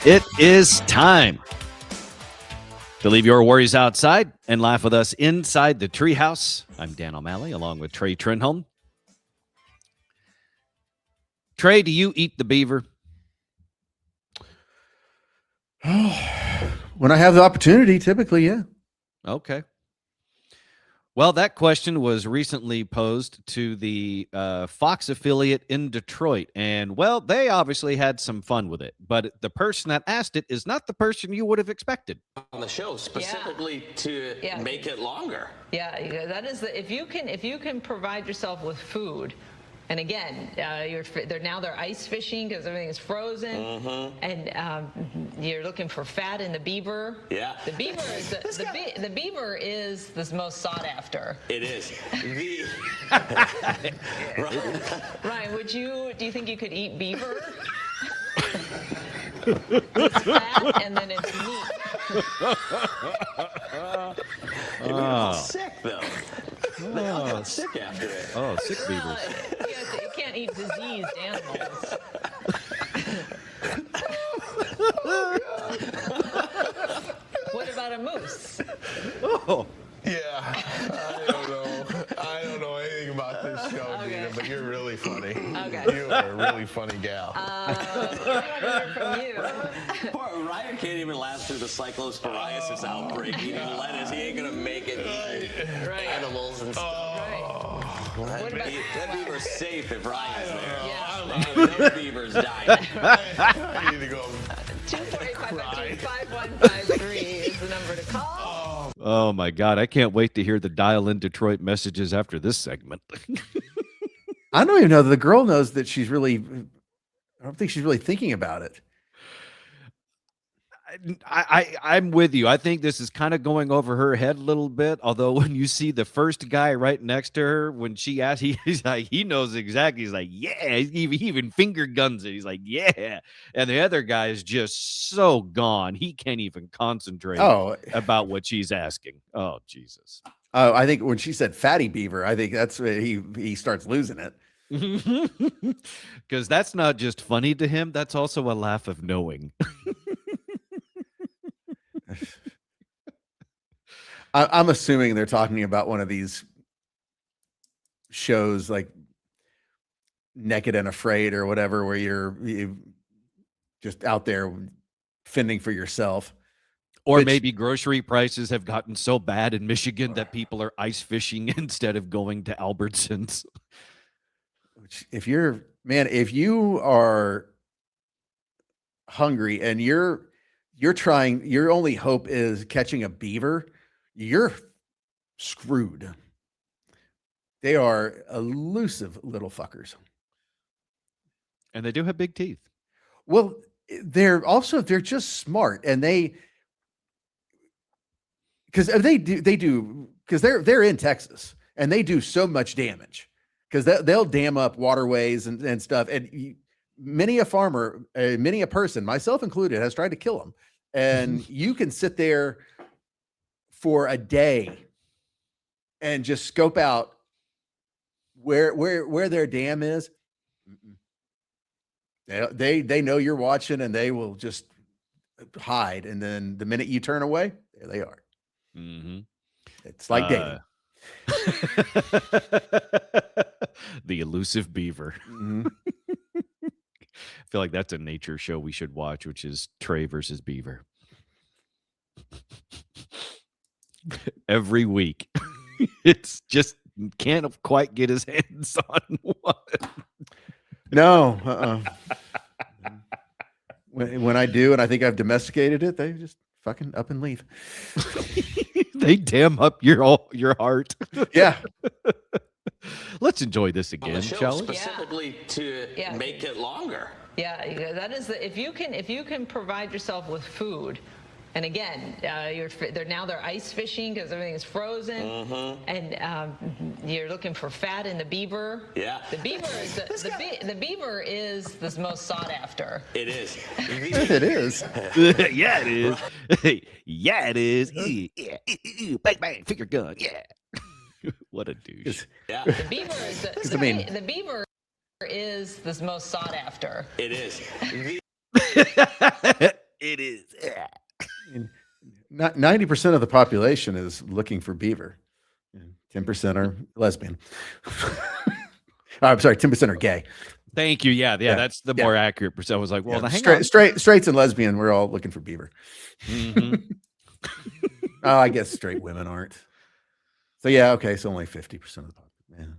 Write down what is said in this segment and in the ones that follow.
It is time to leave your worries outside and laugh with us inside the Treehouse. I'm Dan O'Malley, along with Trey Trinholm. Trey, do you eat the beaver? When I have the opportunity, typically, yeah. Okay. Well, that question was recently posed to the Fox affiliate in Detroit. And, well, they obviously had some fun with it. But the person that asked it is not the person you would have expected. On the show specifically to make it longer. Yeah, that is if you can provide yourself with food. And again, they're ice fishing because everything is frozen, and you're looking for fat in the beaver. Yeah, the beaver is the beaver is the most sought after. It is. Ryan, do you think you could eat beaver? It's fat and then it's meat. It makes sick though. They all got sick after it. Oh, sick beavers. You can't eat diseased animals. What about a moose? Oh. Yeah, I don't know anything about this show, Dina, but you're really funny. Okay. You are a really funny gal. I want to hear from you. Poor Ryan can't even last through the cyclosporiasis outbreak eating lettuce. He ain't gonna make it eat animals and stuff. That beaver's safe if Ryan's there. Yeah. No beavers dying. I need to go. 248-553-5153 is the number to call. Oh, my God. I can't wait to hear the dial-in Detroit messages after this segment. I don't even know that the girl knows that she's really, I don't think she's really thinking about it. I'm with you. I think this is kind of going over her head a little bit. Although when you see the first guy right next to her, when she asks, he's like, he knows exactly. He's like, yeah. He even finger guns it. He's like, yeah. And the other guy is just so gone. He can't even concentrate about what she's asking. Oh, Jesus. I think when she said fatty beaver, I think that's where he starts losing it. Because that's not just funny to him. That's also a laugh of knowing. I'm assuming they're talking about one of these shows like Naked and Afraid or whatever, where you're just out there fending for yourself. Or maybe grocery prices have gotten so bad in Michigan that people are ice fishing instead of going to Albertsons. If you are hungry and you're trying, your only hope is catching a beaver, you're screwed. They are elusive little fuckers. And they do have big teeth. Well, they're just smart, and they're in Texas and they do so much damage because they'll dam up waterways and stuff. And many a farmer, many a person, myself included, has tried to kill them. And you can sit there for a day and just scope out where their dam is. They know you're watching, and they will just hide. And then the minute you turn away, there they are. Mm-hmm. It's like dating. The elusive beaver. Mm-hmm. I feel like that's a nature show we should watch, which is Trey versus Beaver. Every week. It's just can't quite get his hands on one. No. When I do, and I think I've domesticated it, they just fucking up and leave. They dam up your heart. Yeah. Let's enjoy this again, On the show shall we? specifically to make it longer. Yeah, that is if you can provide yourself with food. And again, they're ice fishing because everything is frozen, and you're looking for fat in the beaver. Yeah, the beaver is the beaver is the most sought after. It is. It is. Yeah, it is. Yeah, it is. Yeah. Bang, bang, finger gun. Yeah. What a douche. Yeah. The beaver is the beaver is the most sought after. It is. It is. And not 90% of the population is looking for beaver. 10% are lesbian. I'm sorry, 10% are gay. Thank you. Yeah, Yeah. that's the Yeah. more accurate percent. I was like, well, Yeah, hang on. straights and lesbian, we're all looking for beaver. Mhm. Oh, I guess straight women aren't. So yeah, okay, so only 50% of the population. Yeah.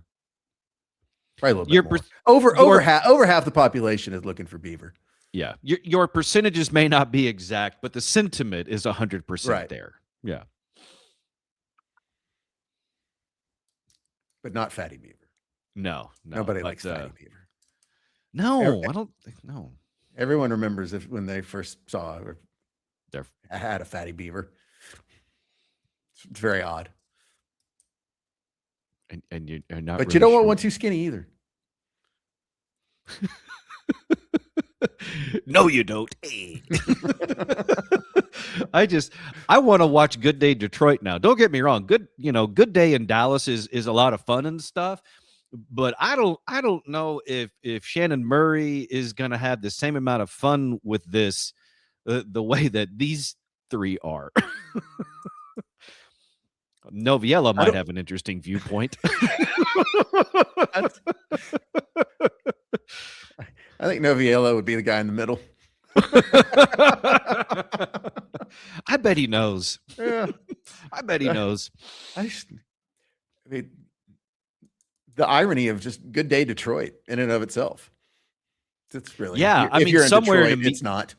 Probably a little bit more. Over half the population is looking for beaver. Yeah, your percentages may not be exact, but the sentiment is 100% Right. there. Yeah. But not fatty beaver. No. Nobody likes fatty beaver. No, I don't think no. Everyone remembers when they first saw or had a fatty beaver. It's very odd. And you're not. But really you don't want sure. one too skinny either. No, you don't. I want to watch Good Day Detroit now. Don't get me wrong. Good Day in Dallas is a lot of fun and stuff. But I don't know if Shannon Murray is going to have the same amount of fun with this the way that these three are. Noviella might have an interesting viewpoint. I think Noviello would be the guy in the middle. I bet he knows. Yeah. I bet he knows. I mean, the irony of just Good Day Detroit in and of itself. It's really, if you're in somewhere Detroit, it's not.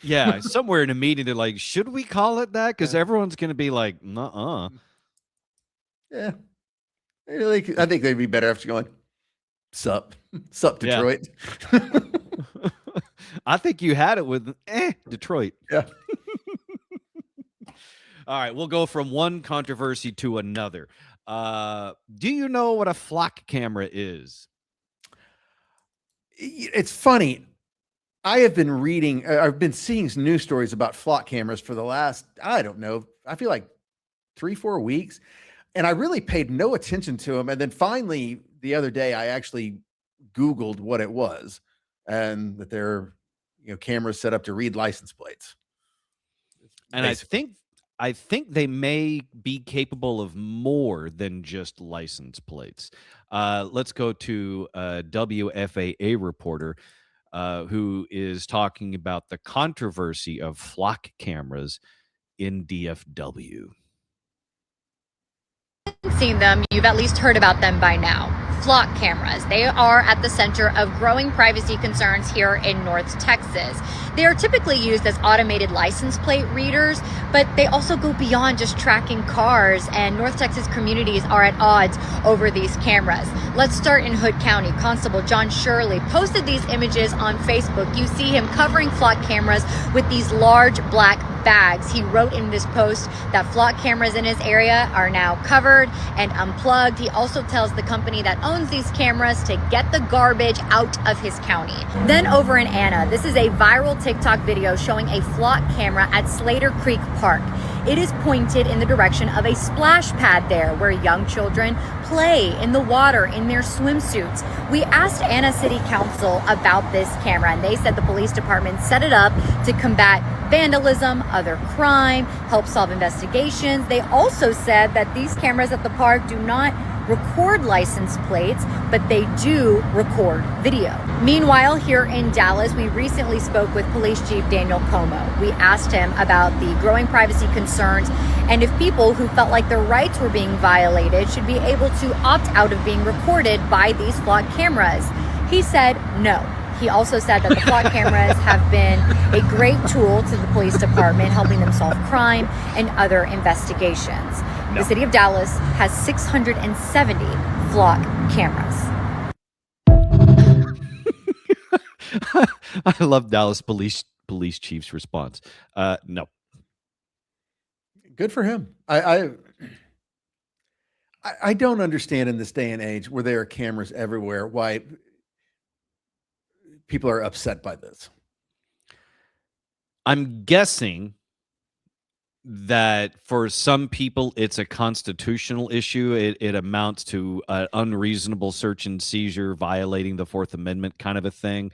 Yeah, somewhere in a meeting, they're like, should we call it that? Because everyone's going to be like, nuh-uh. Yeah. I think they'd be better after going, sup Detroit. Yeah. I think you had it with Detroit. Yeah. All right, we'll go from one controversy to another. Do you know what a flock camera is? It's funny. I've been seeing news stories about flock cameras for the last, I don't know, I feel like 3-4 weeks. And I really paid no attention to them. And then finally, the other day, I actually Googled what it was, and that they're cameras set up to read license plates. And I think they may be capable of more than just license plates. Let's go to a WFAA reporter who is talking about the controversy of flock cameras in DFW. Seen them, you've at least heard about them by now. Flock cameras. They are at the center of growing privacy concerns here in North Texas. They are typically used as automated license plate readers, but they also go beyond just tracking cars, and North Texas communities are at odds over these cameras. Let's start in Hood County. Constable John Shirley posted these images on Facebook. You see him covering flock cameras with these large black bags. He wrote in this post that flock cameras in his area are now covered and unplugged. He also tells the company that owns these cameras to get the garbage out of his county. Then over in Anna, this is a viral TikTok video showing a flock camera at Slater Creek Park. It is pointed in the direction of a splash pad there where young children play in the water in their swimsuits. We asked Anna City Council about this camera, and they said the police department set it up to combat vandalism, other crime, help solve investigations. They also said that these cameras at the park do not record license plates, but they do record video. Meanwhile, here in Dallas, we recently spoke with Police Chief Daniel Como. We asked him about the growing privacy concerns and if people who felt like their rights were being violated should be able to opt out of being recorded by these flock cameras. He said no. He also said that the flock cameras have been a great tool to the police department, helping them solve crime and other investigations. No. The city of Dallas has 670 flock cameras. I love Dallas police chief's response. No. Good for him. I don't understand in this day and age where there are cameras everywhere why people are upset by this. I'm guessing that for some people it's a constitutional issue. It amounts to an unreasonable search and seizure violating the Fourth Amendment kind of a thing.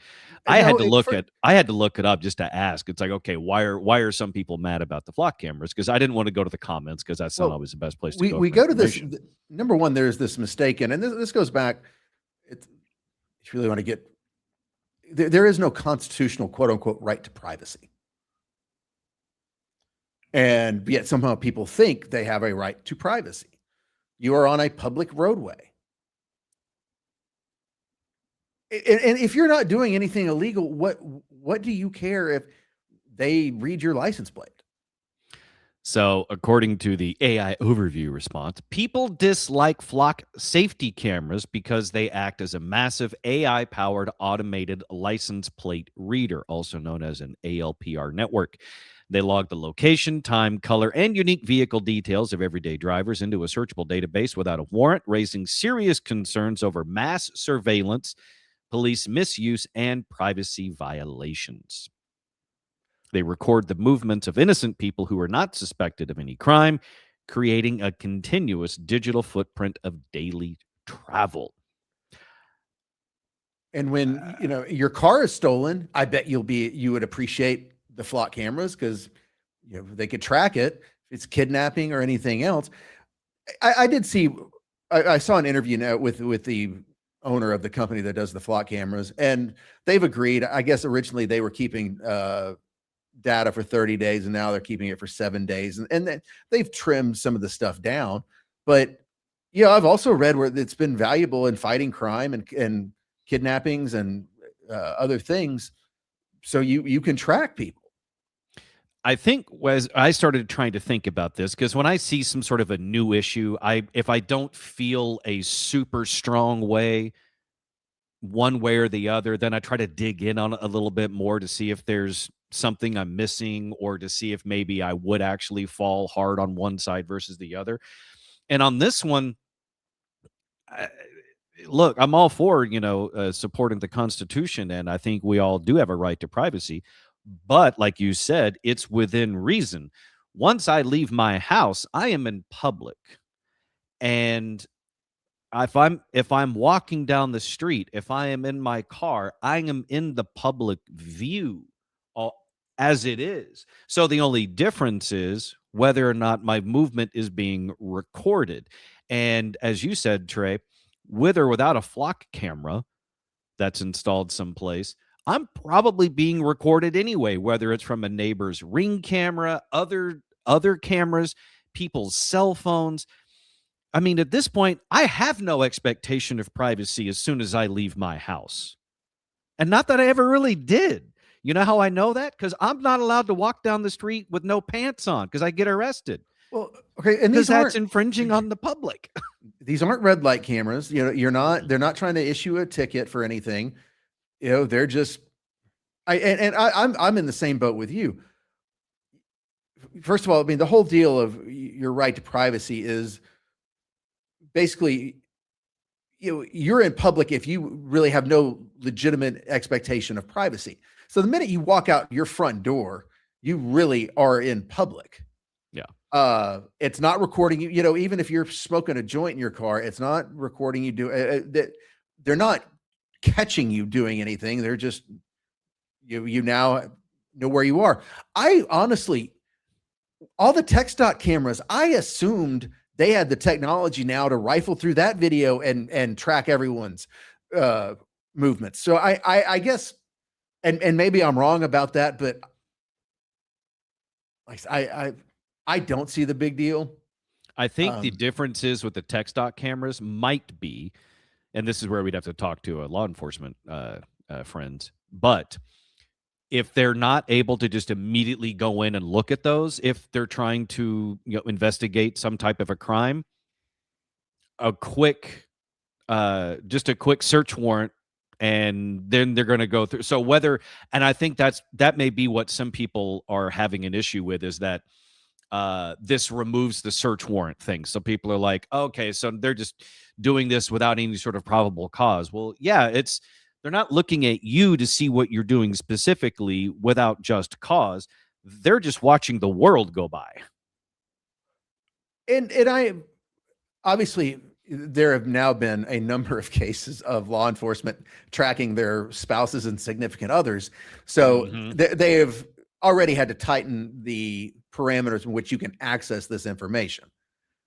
I had No, to look it up just to ask. It's like, okay, why are some people mad about the flock cameras? Because I didn't want to go to the comments because that's not well, always the best place to we go. we for go to this. information. Number one, there's this mistaken, and this goes back. If you really want to get, there is no constitutional quote unquote right to privacy. And yet somehow people think they have a right to privacy. You are on a public roadway. And if you're not doing anything illegal, what do you care if they read your license plate? So, according to the AI overview response, people dislike flock safety cameras because they act as a massive AI-powered automated license plate reader, also known as an ALPR network. They log the location, time, color, and unique vehicle details of everyday drivers into a searchable database without a warrant, raising serious concerns over mass surveillance, police misuse, and privacy violations. They record the movements of innocent people who are not suspected of any crime, creating a continuous digital footprint of daily travel. And when your car is stolen, I bet you would appreciate the flock cameras because they could track it if it's kidnapping or anything else. I did see, I saw an interview now with the owner of the company that does the flock cameras, and they've agreed. I guess originally they were keeping data for 30 days, and now they're keeping it for 7 days, and they've trimmed some of the stuff down. But I've also read where it's been valuable in fighting crime and kidnappings and other things, so you can track people. I think as I started trying to think about this, because when I see some sort of a new issue, if I don't feel a super strong way, one way or the other, then I try to dig in on it a little bit more to see if there's something I'm missing, or to see if maybe I would actually fall hard on one side versus the other. And on this one, look, I'm all for, supporting the Constitution, and I think we all do have a right to privacy. But like you said, it's within reason. Once I leave my house, I am in public. And if I'm walking down the street, if I am in my car, I am in the public view as it is. So the only difference is whether or not my movement is being recorded. And as you said, Trey, with or without a flock camera that's installed someplace, I'm probably being recorded anyway, whether it's from a neighbor's Ring camera, other cameras, people's cell phones. I mean, at this point, I have no expectation of privacy as soon as I leave my house. And not that I ever really did. You know how I know that? Because I'm not allowed to walk down the street with no pants on because I get arrested. Well, okay, and because that's infringing on the public. These aren't red light cameras. They're not trying to issue a ticket for anything. They're just, I'm in the same boat with you. First of all, I mean, the whole deal of your right to privacy is basically, you're in public if you really have no legitimate expectation of privacy. So the minute you walk out your front door, you really are in public. Yeah. It's not recording you. Even if you're smoking a joint in your car, it's not recording you they're not catching you doing anything. They're just, you now know where you are. I honestly, all the text dot cameras, I assumed they had the technology now to rifle through that video and track everyone's movements. So I guess, and maybe I'm wrong about that, but I don't see the big deal. I think the difference is with the text dot cameras might be, and this is where we'd have to talk to a law enforcement friends, but if they're not able to just immediately go in and look at those, if they're trying to investigate some type of a crime, just a quick search warrant, and then they're going to go through. So and I think that may be what some people are having an issue with, is that this removes the search warrant thing. So people are like, okay, so they're just doing this without any sort of probable cause. Well, yeah, they're not looking at you to see what you're doing specifically without just cause. They're just watching the world go by. And I obviously there have now been a number of cases of law enforcement tracking their spouses and significant others. So they have already had to tighten the parameters in which you can access this information.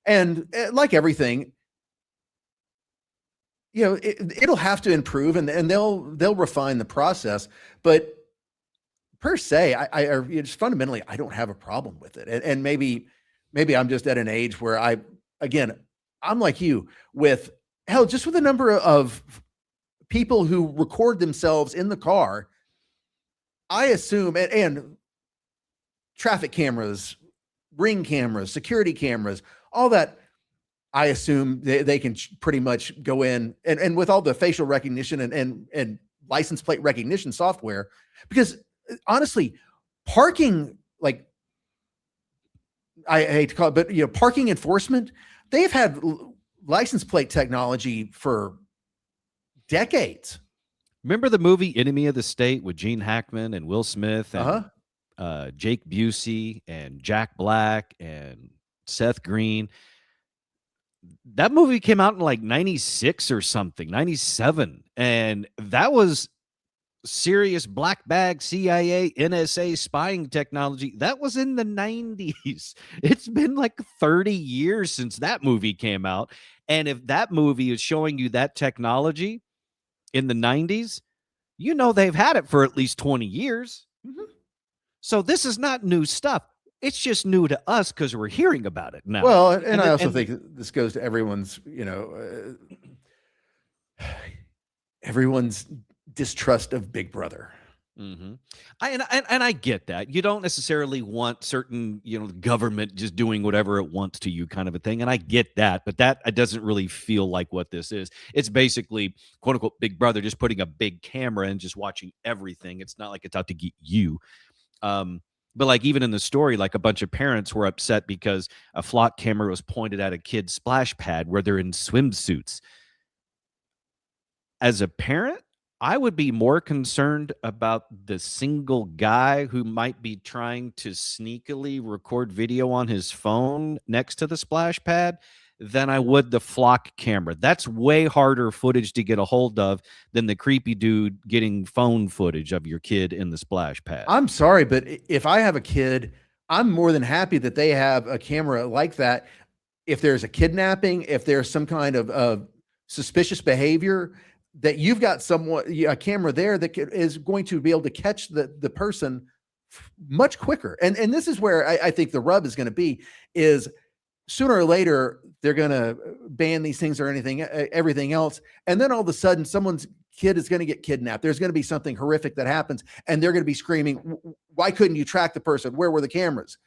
And like everything, it'll have to improve, and they'll refine the process. But per se, I just fundamentally, I don't have a problem with it. And maybe I'm just at an age where I'm like you with just with the number of people who record themselves in the car. I assume, and traffic cameras, ring cameras, security cameras, all that. I assume they can pretty much go in and with all the facial recognition and license plate recognition software, because honestly, parking, like, I hate to call it, but parking enforcement, they've had license plate technology for decades. Remember the movie Enemy of the State with Gene Hackman and Will Smith and Jake Busey and Jack Black and Seth Green? That movie came out in like 96 or something, 97. And that was serious black bag CIA, NSA spying technology. That was in the 90s. It's been like 30 years since that movie came out. And if that movie is showing you that technology in the 90s, they've had it for at least 20 years. So this is not new stuff. It's just new to us because we're hearing about it now. Well, and I also think this goes to everyone's, everyone's distrust of Big Brother. I get that. You don't necessarily want certain, government just doing whatever it wants to you kind of a thing. And I get that, but that doesn't really feel like what this is. It's basically, quote unquote, Big Brother just putting a big camera and just watching everything. It's not like it's out to get you. But like even in the story, like a bunch of parents were upset because a flock camera was pointed at a kid's splash pad where they're in swimsuits. As a parent, I would be more concerned about the single guy who might be trying to sneakily record video on his phone next to the splash pad than I would the flock camera. That's way harder footage to get a hold of than the creepy dude getting phone footage of your kid in the splash pad. I'm sorry, but if I have a kid, I'm more than happy that they have a camera like that. If there's a kidnapping, if there's some kind of suspicious behavior, that you've got a camera there that is going to be able to catch the person much quicker. And this is where I think the rub is going to be, is sooner or later, they're going to ban these things or everything else. And then all of a sudden someone's kid is going to get kidnapped. There's going to be something horrific that happens and they're going to be screaming, why couldn't you track the person? Where were the cameras?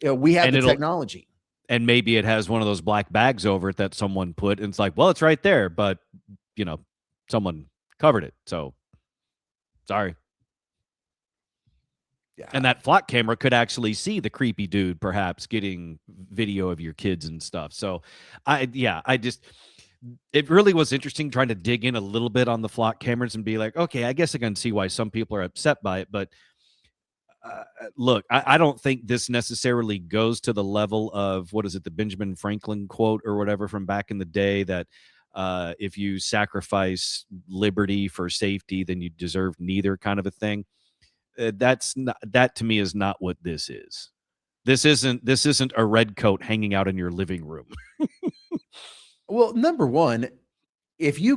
We have the technology. And maybe it has one of those black bags over it that someone put, and it's like, well, it's right there, but someone covered it. So sorry. Yeah. And that flock camera could actually see the creepy dude perhaps getting video of your kids and stuff. So it really was interesting trying to dig in a little bit on the flock cameras and be like, okay, I guess I can see why some people are upset by it. But look, I don't think this necessarily goes to the level of, what is it, the Benjamin Franklin quote or whatever from back in the day, that if you sacrifice liberty for safety, then you deserve neither, kind of a thing. That to me is not what this is. This isn't a red coat hanging out in your living room. Well, number one, if you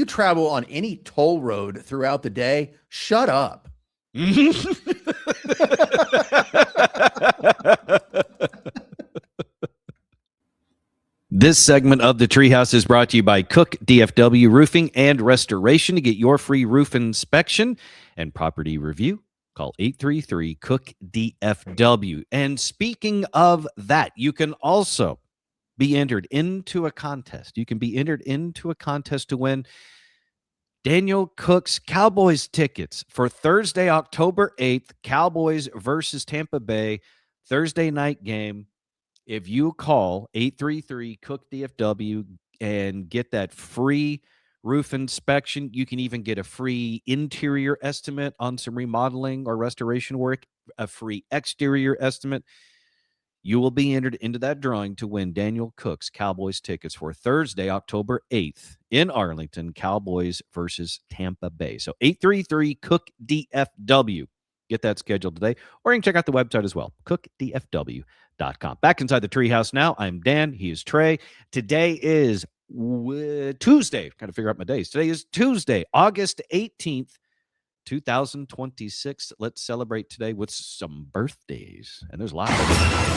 travel on any toll road throughout the day, shut up. This segment of the Treehouse is brought to you by Cook DFW Roofing and Restoration. To get your free roof inspection and property review, call 833-COOK-DFW. And speaking of that, you can also be entered into a contest. You can be entered into a contest to win Daniel Cook's Cowboys tickets for Thursday, October 8th, Cowboys versus Tampa Bay, Thursday night game. If you call 833-COOK-DFW and get that free roof inspection, you can even get a free interior estimate on some remodeling or restoration work, a free exterior estimate. you will be entered into that drawing to win Daniel Cook's Cowboys tickets for Thursday, October 8th in Arlington, Cowboys versus Tampa Bay. So 833-COOK-DFW. Get that scheduled today, or you can check out the website as well, cookdfw.com. Back inside the Treehouse now. I'm Dan. He is Trey. Today is Tuesday. Got to figure out my days. Today is Tuesday, August 18th, 2026. Let's celebrate today with some birthdays. And there's lots of them.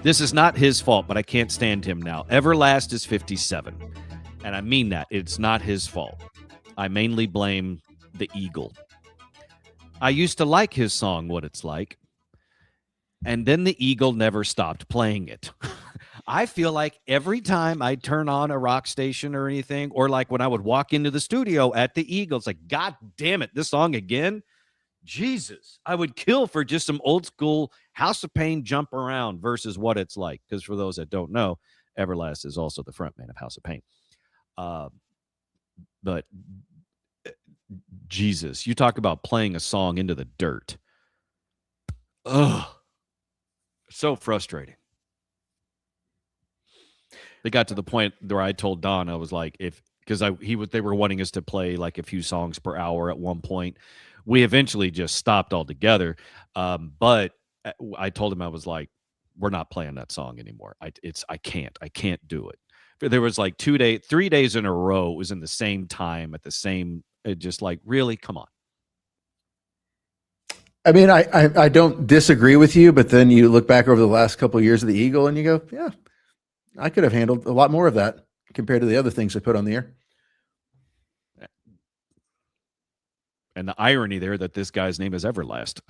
This is not his fault, but I can't stand him now. Everlast is 57. And I mean that. It's not his fault. I mainly blame the Eagle. I used to like his song, What It's Like. And then the Eagle never stopped playing it. I feel like every time I turn on a rock station or anything, or like when I would walk into the studio at the Eagle, it's like, God damn it, this song again? Jesus. I would kill for just some old school House of Pain jump around versus What It's Like. Because for those that don't know, Everlast is also the frontman of House of Pain. But Jesus, you talk about playing a song into the dirt. Ugh. So frustrating. They got to the point where I told Don, I was like, they were wanting us to play like a few songs per hour at one point. We eventually just stopped altogether. But I told him, I was like, we're not playing that song anymore. I can't do it. There was like 3 days in a row. It was in the same time at the same, just like, really, come on. I mean, I don't disagree with you, but then you look back over the last couple of years of the Eagle and you go, yeah, I could have handled a lot more of that compared to the other things I put on the air. And the irony there that this guy's name is Everlast.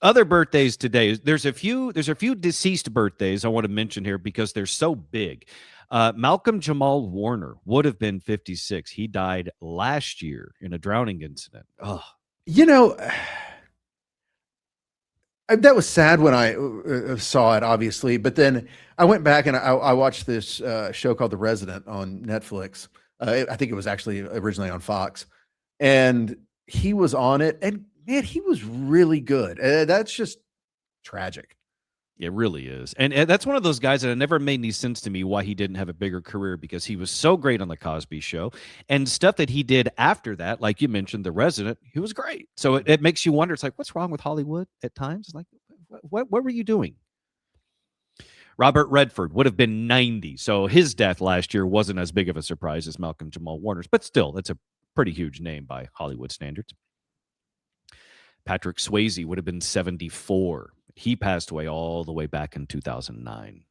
Other birthdays today. There's a few deceased birthdays I want to mention here because they're so big. Malcolm Jamal Warner would have been 56. He died last year in a drowning incident. Oh, you know, that was sad when I saw it, obviously. But then I went back and I watched this show called The Resident on Netflix. I think it was actually originally on Fox. And he was on it. And, man, he was really good. That's just tragic. It really is. And that's one of those guys that it never made any sense to me why he didn't have a bigger career, because he was so great on The Cosby Show. And stuff that he did after that, like you mentioned, The Resident, he was great. So it makes you wonder, it's like, what's wrong with Hollywood at times? It's like, what were you doing? Robert Redford would have been 90. So his death last year wasn't as big of a surprise as Malcolm Jamal Warner's, but still, it's a pretty huge name by Hollywood standards. Patrick Swayze would have been 74. He passed away all the way back in 2009.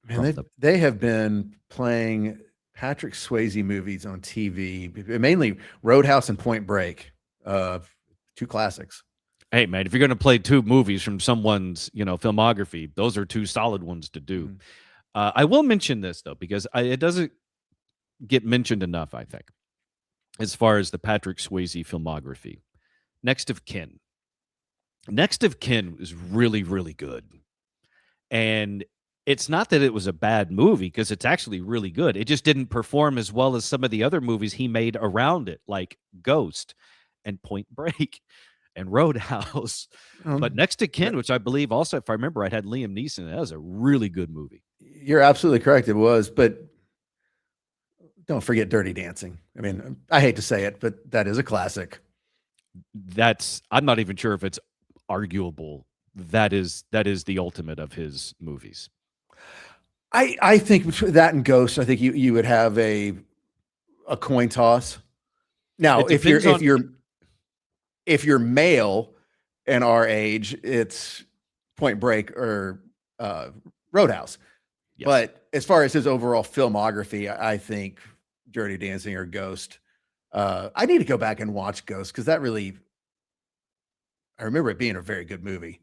Man, they have been playing Patrick Swayze movies on TV, mainly Roadhouse and Point Break, two classics. Hey, man, if you're going to play two movies from someone's, filmography, those are two solid ones to do. Mm-hmm. I will mention this, though, because it doesn't get mentioned enough, I think, as far as the Patrick Swayze filmography. Next of Kin. Next of Kin was really, really good. And it's not that it was a bad movie, because it's actually really good. It just didn't perform as well as some of the other movies he made around it, like Ghost and Point Break and Roadhouse. But Next to Kin, which I believe also, if I remember right, had Liam Neeson. That was a really good movie. You're absolutely correct. It was, but don't forget Dirty Dancing. I mean, I hate to say it, but that is a classic. I'm not even sure if it's arguable. That is the ultimate of his movies. I think between that and Ghost, I think you would have a coin toss. Now, if you're male and our age, it's Point Break or Roadhouse. Yes. But as far as his overall filmography, I think Dirty Dancing or Ghost. I need to go back and watch Ghost, because that really, I remember it being a very good movie.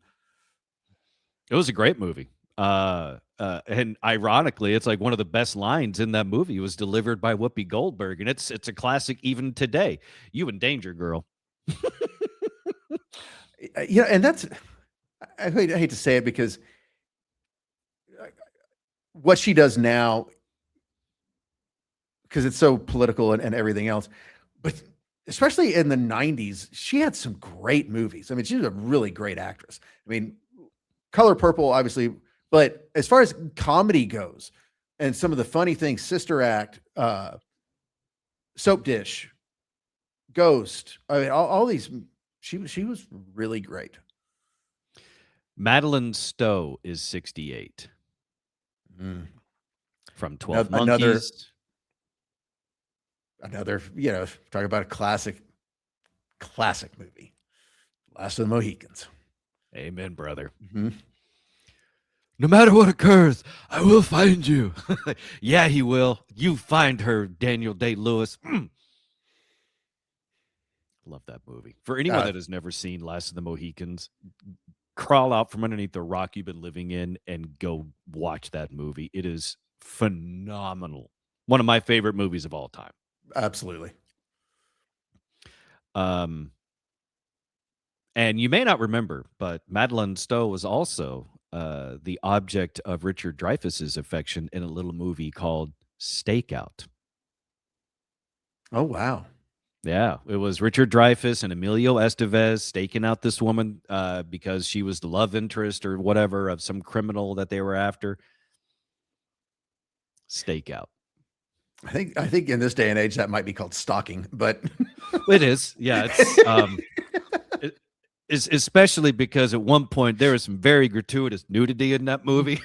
It was a great movie. And ironically, it's like one of the best lines in that movie was delivered by Whoopi Goldberg. And it's a classic even today. You in danger, girl. And that's, I hate to say it, because what she does now, because it's so political and everything else, but especially in the 90s, she had some great movies. I mean, she was a really great actress. I mean, Color Purple, obviously, but as far as comedy goes, and some of the funny things, Sister Act, Soap Dish, Ghost, I mean, all these, she was really great. Madeline Stowe is 68 from 12 Monkeys. Monkeys. Another, talk about a classic movie, Last of the Mohicans. Amen, brother. Mm-hmm. No matter what occurs, I will find you. Yeah, he will. You find her, Daniel Day-Lewis. Love that movie. For anyone that has never seen Last of the Mohicans, crawl out from underneath the rock you've been living in and go watch that movie. It is phenomenal. One of my favorite movies of all time. Absolutely. And you may not remember, but Madeline Stowe was also the object of Richard Dreyfuss's affection in a little movie called Stakeout. Oh, wow. Yeah, it was Richard Dreyfuss and Emilio Estevez staking out this woman because she was the love interest or whatever of some criminal that they were after. Stakeout. I think in this day and age that might be called stalking, but it is. Yeah, it's especially because at one point there was some very gratuitous nudity in that movie.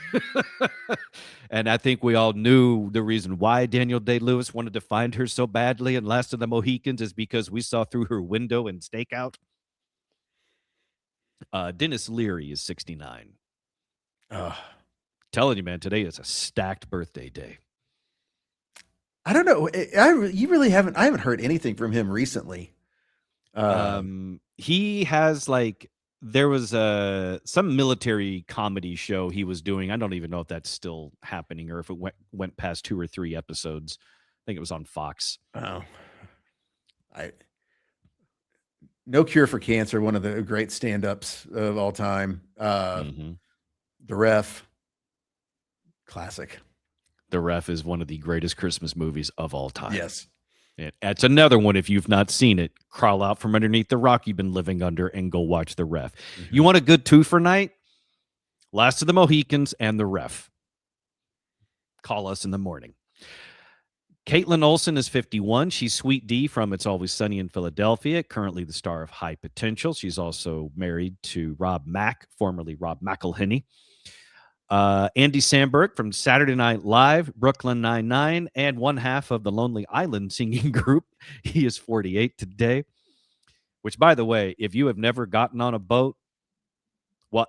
And I think we all knew the reason why Daniel Day-Lewis wanted to find her so badly in Last of the Mohicans is because we saw through her window in Stakeout. Dennis Leary is 69. Telling you, man, today is a stacked birthday day. I don't know. I haven't heard anything from him recently. He has there was some military comedy show he was doing. I don't even know if that's still happening or if it went past 2 or 3 episodes. I think it was on Fox. Oh, No Cure for Cancer, one of the great stand-ups of all time. The Ref, classic. The Ref is one of the greatest Christmas movies of all time. Yes. That's another one. If you've not seen it, crawl out from underneath the rock you've been living under and go watch The Ref. You want a good 2 for night? Last of the Mohicans and The Ref. Call us in the morning. Caitlin Olsen is 51. She's Sweet D from It's Always Sunny in Philadelphia, currently the star of High Potential. She's also married to Rob Mack, formerly Rob McElhenney. Andy Samberg from Saturday Night Live, Brooklyn Nine-Nine, and one half of the Lonely Island singing group. He is 48 today, which, by the way, if you have never gotten on a boat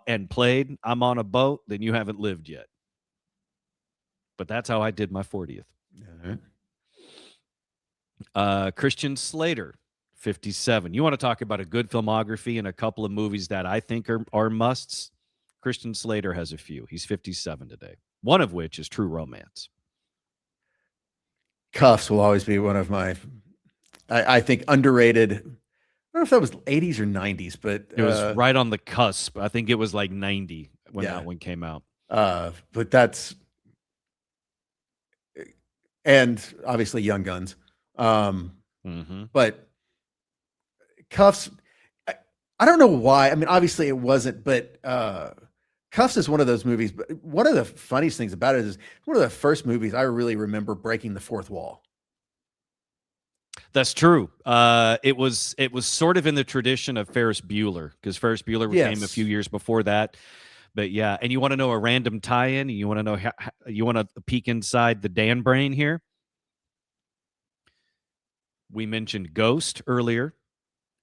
and played I'm on a boat, then you haven't lived yet. But that's how I did my 40th. Christian Slater, 57. You want to talk about a good filmography and a couple of movies that I think are musts? Christian Slater has a few. He's 57 today, one of which is True Romance. Cuffs will always be one of my, I think, underrated. I don't know if that was 80s or 90s, but it was right on the cusp. I think it was like 90 when that one came out. But that's, and obviously Young Guns. But Cuffs, I don't know why. I mean, obviously it wasn't, but Cuffs is one of those movies. But one of the funniest things about it is one of the first movies I really remember breaking the fourth wall. That's true. It was sort of in the tradition of Ferris Bueller, because Ferris Bueller came a few years before that. But yeah, and you want to know a random tie-in? You want to know you want to peek inside the Dan brain here? We mentioned Ghost earlier,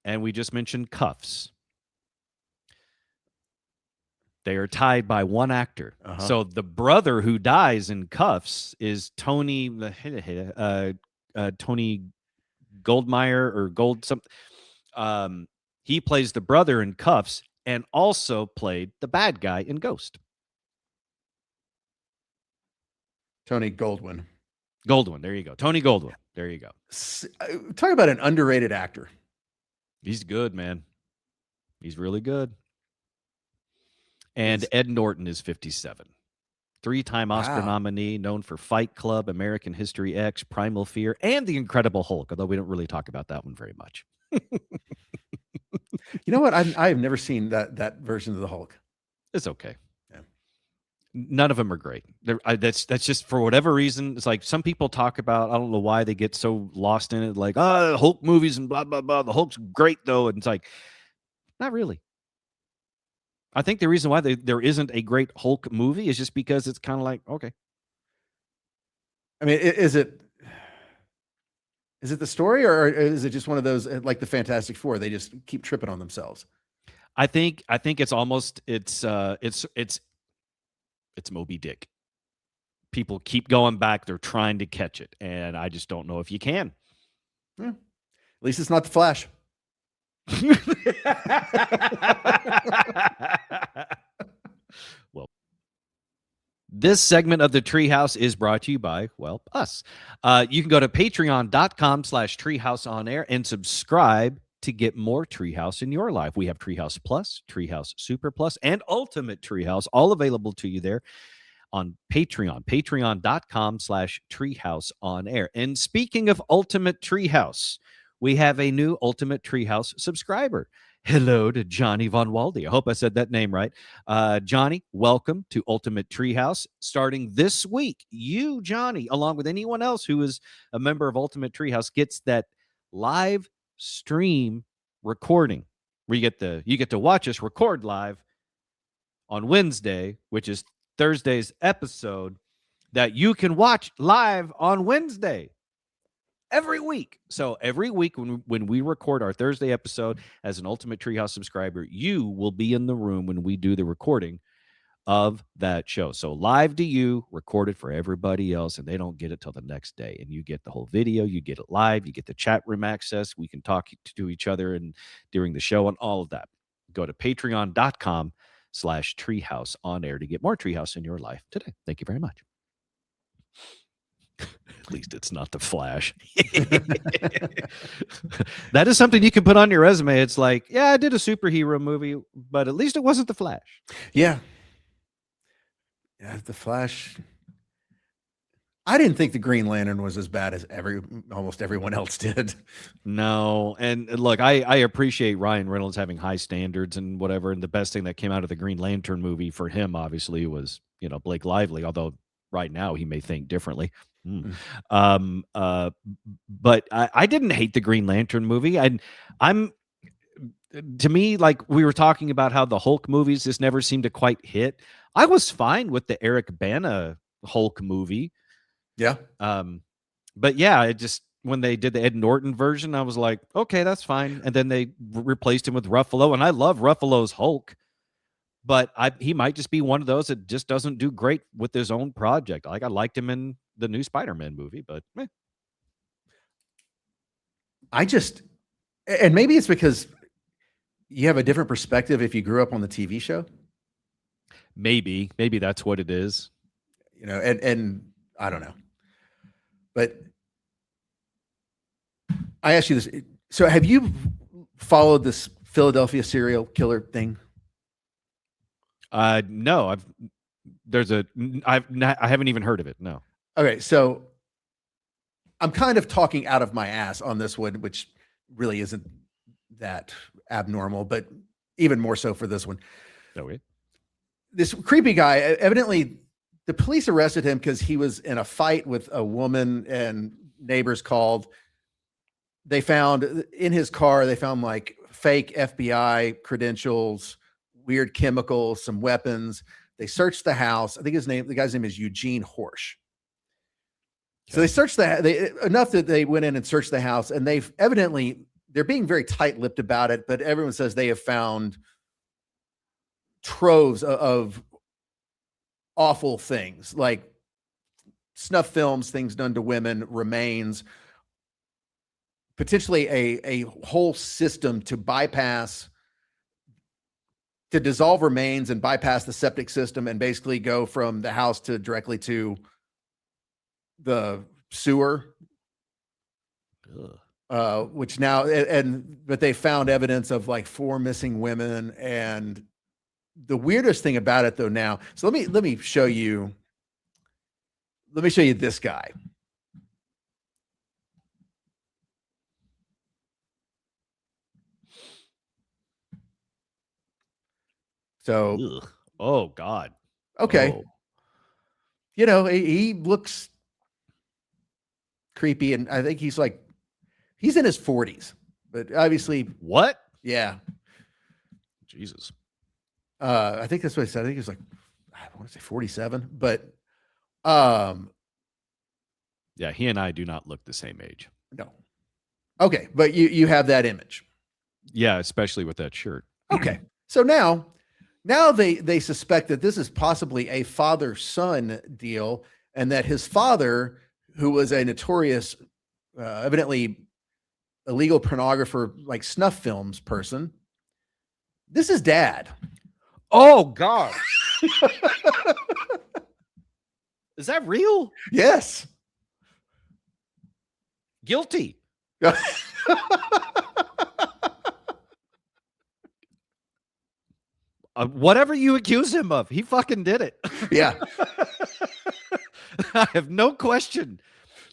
and we just mentioned Cuffs. They are tied by one actor. So the brother who dies in Cuffs is Tony Goldmeyer or Gold something. He plays the brother in Cuffs and also played the bad guy in Ghost. Tony Goldwyn. There you go. Tony Goldwyn. There you go. Talk about an underrated actor. He's good, man. He's really good. And Ed Norton is 57 3-time Oscar nominee, known for Fight Club, American History X, Primal Fear, and The Incredible Hulk, although we don't really talk about that one very much. You know what? I've never seen that version of the Hulk. It's okay. Yeah. None of them are great. That's just for whatever reason. It's like some people talk about, I don't know why they get so lost in it, like, Hulk movies and blah, blah, blah. The Hulk's great, though. And it's like, not really. I think the reason why there isn't a great Hulk movie is just because it's kind of like, okay. I mean, is it the story, or is it just one of those like the Fantastic Four? They just keep tripping on themselves. I think it's almost it's Moby Dick. People keep going back. They're trying to catch it, and I just don't know if you can. Yeah. At least it's not the Flash. Well, this segment of the Treehouse is brought to you by, well, us. You can go to patreon.com/treehouseonair and subscribe to get more Treehouse in your life. We have Treehouse Plus, Treehouse Super Plus, and Ultimate Treehouse, all available to you there on Patreon, patreon.com/treehouseonair. And speaking of Ultimate Treehouse, we have a new Ultimate Treehouse subscriber. Hello to Johnny Von Walde. I hope I said that name right. Johnny, welcome to Ultimate Treehouse. Starting this week, you, Johnny, along with anyone else who is a member of Ultimate Treehouse, gets that live stream recording where you get to watch us record live on Wednesday, which is Thursday's episode, that you can watch live on Wednesday. Every week. So every week when we record our Thursday episode as an Ultimate Treehouse subscriber, you will be in the room when we do the recording of that show. So live to you, recorded for everybody else, and they don't get it till the next day. And you get the whole video, you get it live, you get the chat room access. We can talk to each other and during the show and all of that. Go to patreon.com/treehouseonair to get more Treehouse in your life today. Thank you very much. At least it's not the Flash. That is something you can put on your resume. It's like, yeah, I did a superhero movie, but at least it wasn't the Flash. Yeah. Yeah, the Flash. I didn't think the Green Lantern was as bad as almost everyone else did. No. And look, I appreciate Ryan Reynolds having high standards and whatever. And the best thing that came out of the Green Lantern movie for him, obviously, was, Blake Lively, although right now he may think differently. But I didn't hate the Green Lantern movie. To me, like we were talking about how the Hulk movies just never seemed to quite hit. I was fine with the Eric Bana Hulk movie. Yeah. But yeah, it just, when they did the Ed Norton version, I was like, okay, that's fine. And then they replaced him with Ruffalo, and I love Ruffalo's Hulk. But he might just be one of those that just doesn't do great with his own project. Like I liked him in the new Spider-Man movie, but and maybe it's because you have a different perspective if you grew up on the TV show. Maybe that's what it is. And I don't know. But I ask you this. So have you followed this Philadelphia serial killer thing? No, I haven't even heard of it. No. Okay. So I'm kind of talking out of my ass on this one, which really isn't that abnormal, but even more so for this one. Okay. This creepy guy, evidently the police arrested him because he was in a fight with a woman, and neighbors called. They found in his car, like fake FBI credentials, weird chemicals, some weapons. They searched the house. I think the guy's name is Eugene Horsch. Okay. So they searched enough that they went in and searched the house, and they're being very tight-lipped about it, but everyone says they have found troves of awful things, like snuff films, things done to women, remains, potentially a whole system to dissolve remains and bypass the septic system and basically go from the house to directly to the sewer. Which now, but they found evidence of like 4 missing women. And the weirdest thing about it though now, so let me show you let me show you this guy. So, Ugh. Oh God. okay. Oh. You know, he looks creepy, and I think he's in his 40s, but obviously, What? yeah. Jesus. I think that's what I said. I think he was I want to say 47, but Yeah, he and I do not look the same age. no. Okay, but you have that image. Yeah, especially with that shirt. Okay. So now they suspect that this is possibly a father-son deal, and that his father, who was a notorious, evidently illegal pornographer, like snuff films person, this is dad. Oh God. Is that real? Yes. Guilty. Whatever you accuse him of, he fucking did it. Yeah. I have no question.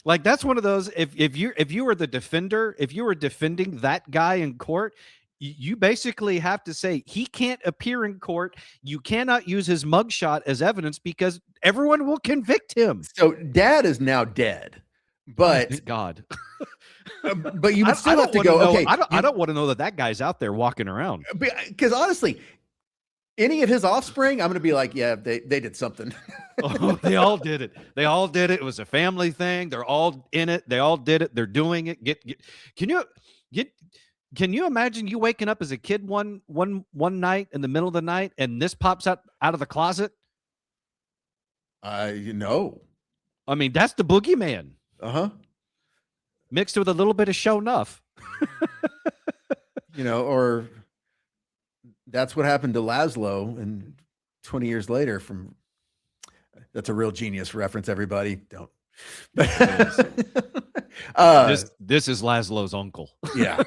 Like, that's one of those, if you were the defender, if you were defending that guy in court, you basically have to say he can't appear in court. You cannot use his mugshot as evidence because everyone will convict him. So dad is now dead, but Thank God. but you would still have to go. Okay, I don't want to know that guy's out there walking around. Because honestly, any of his offspring, I'm going to be like, yeah, they did something. Oh, they all did it. They all did it. It was a family thing. They're all in it. They all did it. They're doing it. Can you imagine you waking up as a kid one night in the middle of the night and this pops out of the closet? You know. I mean, that's the boogeyman. Uh-huh. Mixed with a little bit of show enough. You know, or that's what happened to Laszlo, and 20 years later that's a real genius reference, everybody. Don't. This is Laszlo's uncle. Yeah.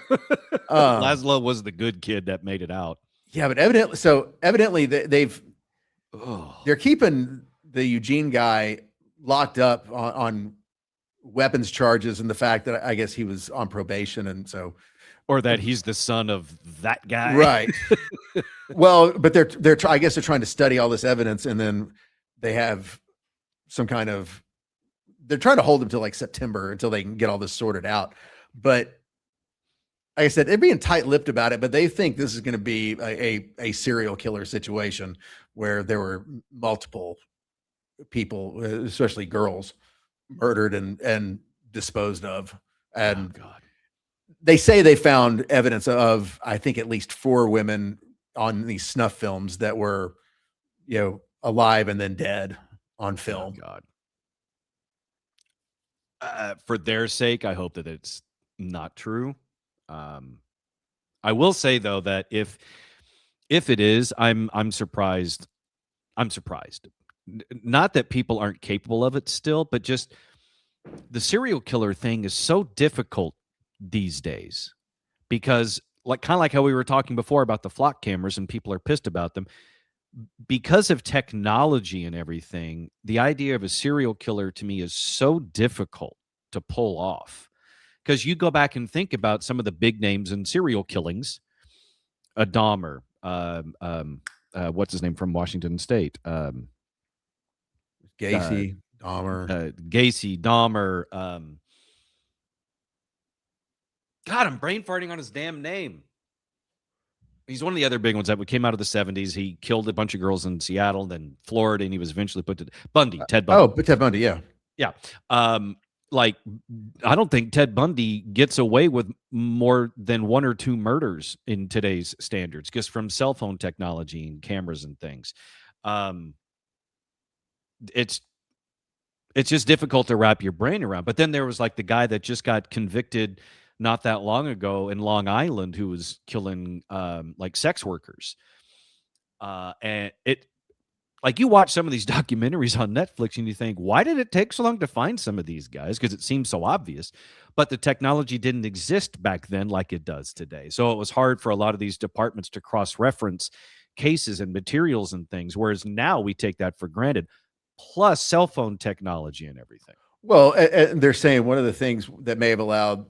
Laszlo was the good kid that made it out. Yeah, but evidently they're keeping the Eugene guy locked up on weapons charges, and the fact that I guess he was on probation, and so, or that he's the son of that guy. Right. Well, but I guess they're trying to study all this evidence, and then they have some kind of, they're trying to hold him till like September until they can get all this sorted out. But like I said, they're being tight-lipped about it, but they think this is going to be a serial killer situation where there were multiple people, especially girls, murdered and disposed of. And oh, God. They say they found evidence of, I think, at least 4 women on these snuff films that were, alive and then dead on film. Oh, God. For their sake, I hope that it's not true. I will say though that if it is, I'm surprised. I'm surprised. Not that people aren't capable of it still, but just the serial killer thing is so difficult these days because kind of like how we were talking before about the flock cameras and people are pissed about them. Because of technology and everything, the idea of a serial killer to me is so difficult to pull off. Because you go back and think about some of the big names in serial killings, a Dahmer, what's his name from Washington State? Gacy, Dahmer. Gacy, Dahmer. God, I'm brain farting on his damn name. He's one of the other big ones that came out of the 70s. He killed a bunch of girls in Seattle, then Florida, and he was eventually put to Bundy, Ted Bundy. Oh, but Ted Bundy, yeah. Yeah. I don't think Ted Bundy gets away with more than 1 or 2 murders in today's standards, just from cell phone technology and cameras and things. It's just difficult to wrap your brain around. But then there was like the guy that just got convicted not that long ago in Long Island who was killing like sex workers. And it, like, you watch some of these documentaries on Netflix and you think, why did it take so long to find some of these guys? Because it seems so obvious, but the technology didn't exist back then like it does today. So it was hard for a lot of these departments to cross-reference cases and materials and things, whereas now we take that for granted. plus cell phone technology and everything. Well, and they're saying one of the things that may have allowed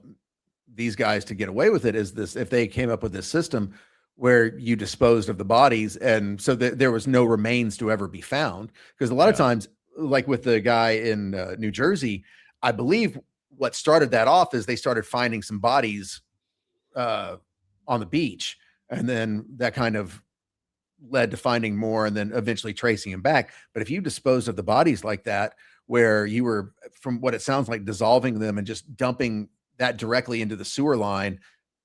these guys to get away with it is this: if they came up with this system where you disposed of the bodies, and so that there was no remains to ever be found. Because a lot of times, like with the guy in New Jersey, I believe what started that off is they started finding some bodies on the beach, and then that kind of led to finding more, and then eventually tracing him back. But if you disposed of the bodies like that, where you were, from what it sounds like, dissolving them and just dumping that directly into the sewer line,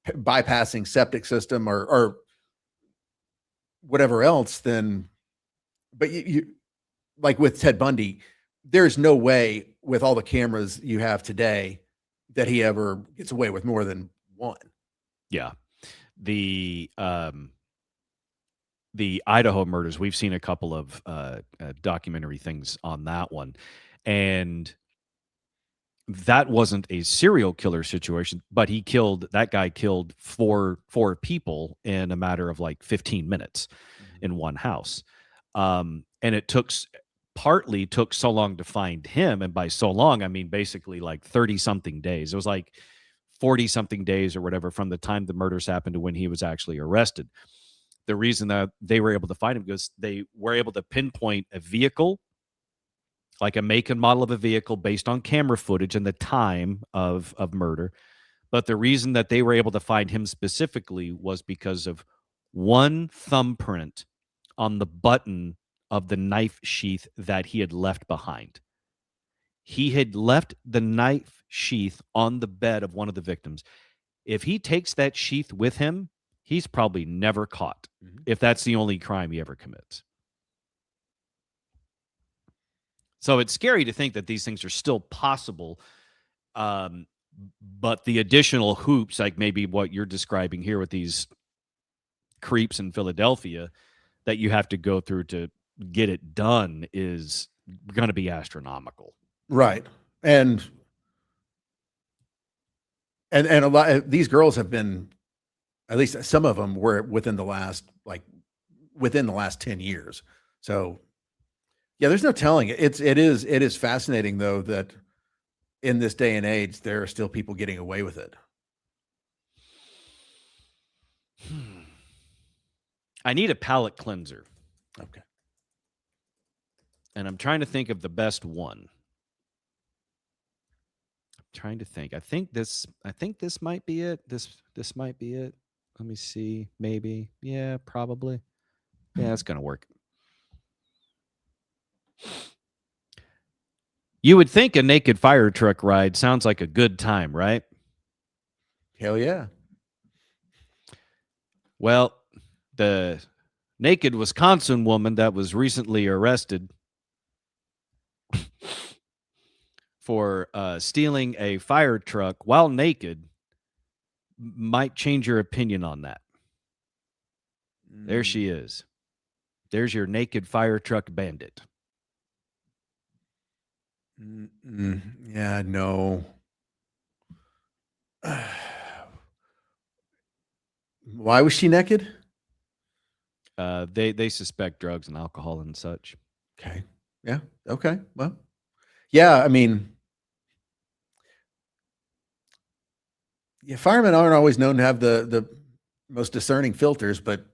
bypassing septic system or whatever else, then, but you like with Ted Bundy, there's no way with all the cameras you have today that he ever gets away with more than one. Yeah. The Idaho murders, we've seen a couple of documentary things on that one, and that wasn't a serial killer situation, but that guy killed four people in a matter of like 15 minutes in one house. And it partly took so long to find him. And by so long, I mean, basically like 30 something days. It was like 40 something days or whatever from the time the murders happened to when he was actually arrested. The reason that they were able to find him because they were able to pinpoint a vehicle, like a make and model of a vehicle based on camera footage and the time of murder. But the reason that they were able to find him specifically was because of one thumbprint on the button of the knife sheath that he had left behind. He had left the knife sheath on the bed of one of the victims. If he takes that sheath with him, he's probably never caught, if that's the only crime he ever commits. So it's scary to think that these things are still possible, but the additional hoops, like maybe what you're describing here with these creeps in Philadelphia, that you have to go through to get it done is going to be astronomical. Right. And a lot of these girls have been, at least some of them were within the last 10 years. So yeah, there's no telling it. It is fascinating though, that in this day and age, there are still people getting away with it. I need a palate cleanser. Okay. And I'm trying to think of the best one. I'm trying to think. I think this might be it. This might be it. Let me see. Maybe. Yeah, probably. Yeah, it's going to work. You would think a naked fire truck ride sounds like a good time, right? Hell yeah. Well, the naked Wisconsin woman that was recently arrested for stealing a fire truck while naked might change your opinion on that. There she is. There's your naked fire truck bandit. Yeah, no. Why was she naked? They suspect drugs and alcohol and such. Okay. Yeah. Okay. Well, yeah. I mean, yeah, firemen aren't always known to have the most discerning filters, but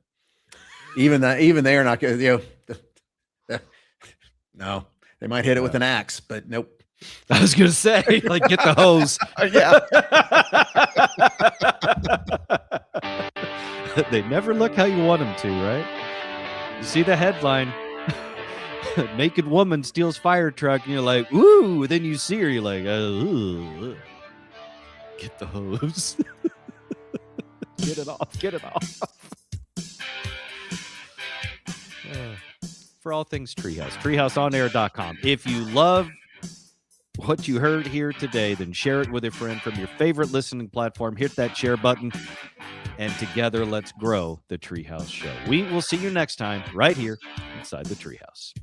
even they are not good. You know, no, they might hit it with an axe, but nope. I was gonna say, like, get the hose. Yeah. They never look how you want them to, right? You see the headline, naked woman steals fire truck, and you're like, ooh, then you see her, you're like, ooh, get the hose. Get it off. For all things Treehouse, treehouseonair.com. If you love what you heard here today, then share it with a friend from your favorite listening platform. Hit that share button, and together let's grow the Treehouse Show. We will see you next time right here inside the Treehouse.